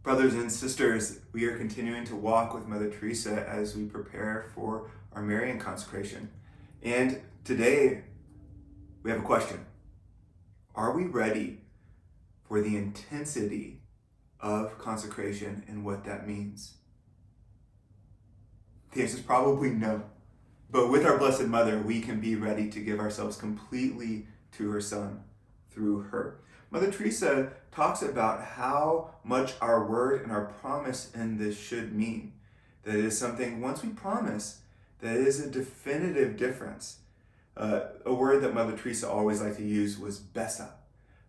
Brothers and sisters, we are continuing to walk with Mother Teresa as we prepare for our Marian consecration. And today we have a question. Are we ready for the intensity of consecration and what that means? The answer is probably no. But with our Blessed Mother, we can be ready to give ourselves completely to her Son through her. Mother Teresa talks about how much our word and our promise in this should mean. That it is something, once we promise, that it is a definitive difference. A word that Mother Teresa always liked to use was besa.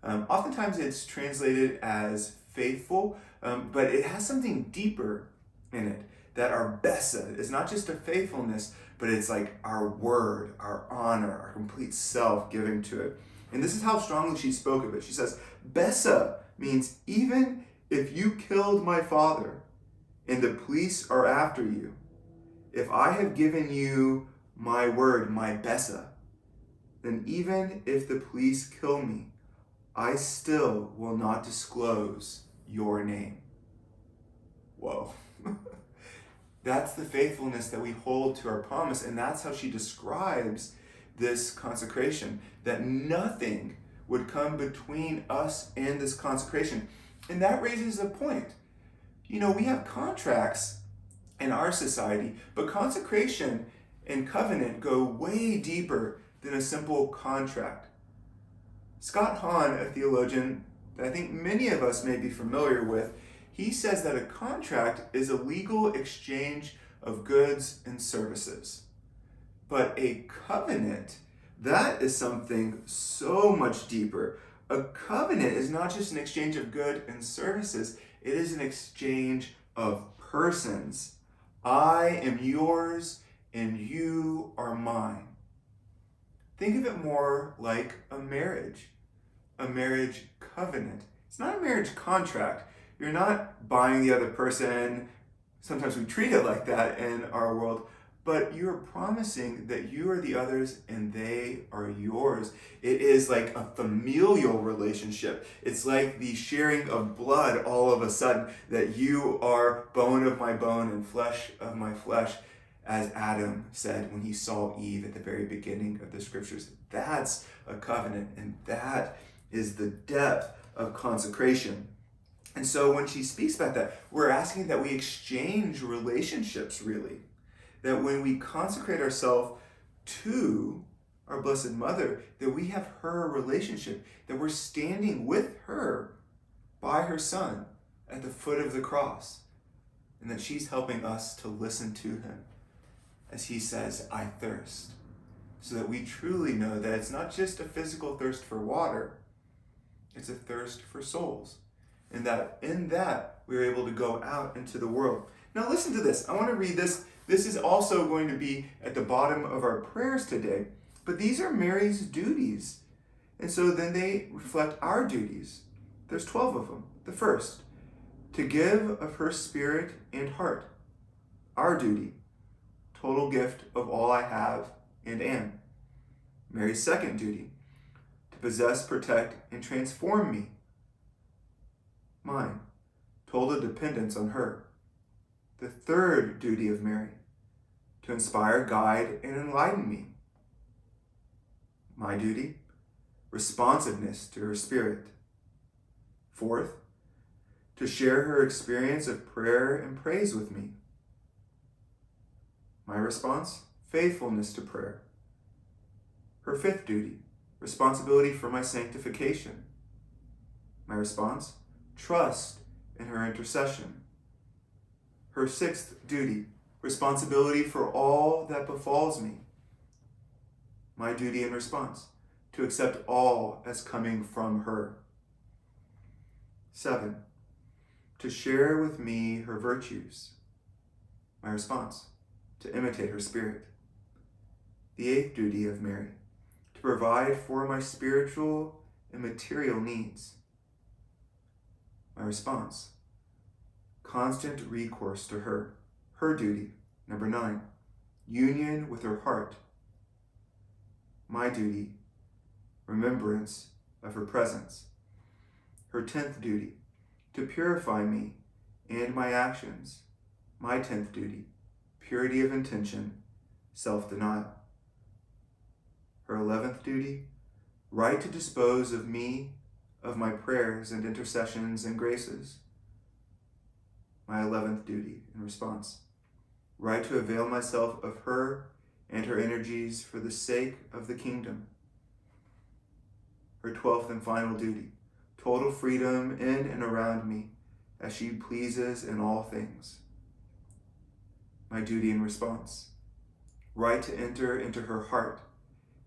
Oftentimes it's translated as faithful, but it has something deeper in it. That our besa is not just a faithfulness, but it's like our word, our honor, our complete self giving to it. And this is how strongly she spoke of it. She says, besa means even if you killed my father and the police are after you, if I have given you my word, my besa, then even if the police kill me, I still will not disclose your name. Whoa. That's the faithfulness that we hold to our promise, and that's how she describes this consecration, that nothing would come between us and this consecration. And that raises a point. You know, we have contracts in our society, but consecration and covenant go way deeper than a simple contract. Scott Hahn, a theologian that I think many of us may be familiar with, he says that a contract is a legal exchange of goods and services. But a covenant, that is something so much deeper. A covenant is not just an exchange of goods and services, it is an exchange of persons. I am yours and you are mine. Think of it more like a marriage covenant. It's not a marriage contract. You're not buying the other person. Sometimes we treat it like that in our world, but you're promising that you are the others and they are yours. It is like a familial relationship. It's like the sharing of blood all of a sudden, that you are bone of my bone and flesh of my flesh, as Adam said when he saw Eve at the very beginning of the scriptures. That's a covenant, and that is the depth of consecration. And so when she speaks about that, we're asking that we exchange relationships, really. That when we consecrate ourselves to our Blessed Mother, that we have her relationship, that we're standing with her by her Son at the foot of the cross, and that she's helping us to listen to him as he says, I thirst. So that we truly know that it's not just a physical thirst for water, it's a thirst for souls. And that in that we're able to go out into the world. Now listen to this. I want to read this. This is also going to be at the bottom of our prayers today. But these are Mary's duties. And so then they reflect our duties. There's 12 of them. The first, to give of her spirit and heart. Our duty, total gift of all I have and am. Mary's second duty, to possess, protect, and transform me. Mine, total dependence on her. The third duty of Mary, to inspire, guide, and enlighten me. My duty, responsiveness to her spirit. Fourth, to share her experience of prayer and praise with me. My response, faithfulness to prayer. Her fifth duty, responsibility for my sanctification. My response, trust in her intercession. Her sixth duty, responsibility for all that befalls me. My duty and response, to accept all as coming from her. 7, to share with me her virtues. My response, to imitate her spirit. The 8th duty of Mary, to provide for my spiritual and material needs. My response, constant recourse to her. Her duty, number 9, union with her heart. My duty, remembrance of her presence. Her 10th duty, to purify me and my actions. My 10th duty, purity of intention, self-denial. Her 11th duty, right to dispose of me, of my prayers and intercessions and graces. My 11th duty in response, right to avail myself of her and her energies for the sake of the kingdom. Her 12th and final duty, total freedom in and around me as she pleases in all things. My duty in response, right to enter into her heart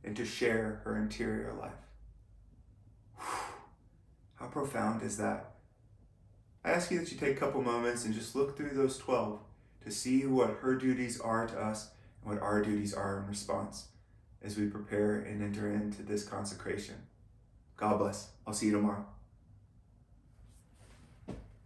and to share her interior life. How profound is that? I ask you that you take a couple moments and just look through those 12 to see what her duties are to us and what our duties are in response as we prepare and enter into this consecration. God bless. I'll see you tomorrow.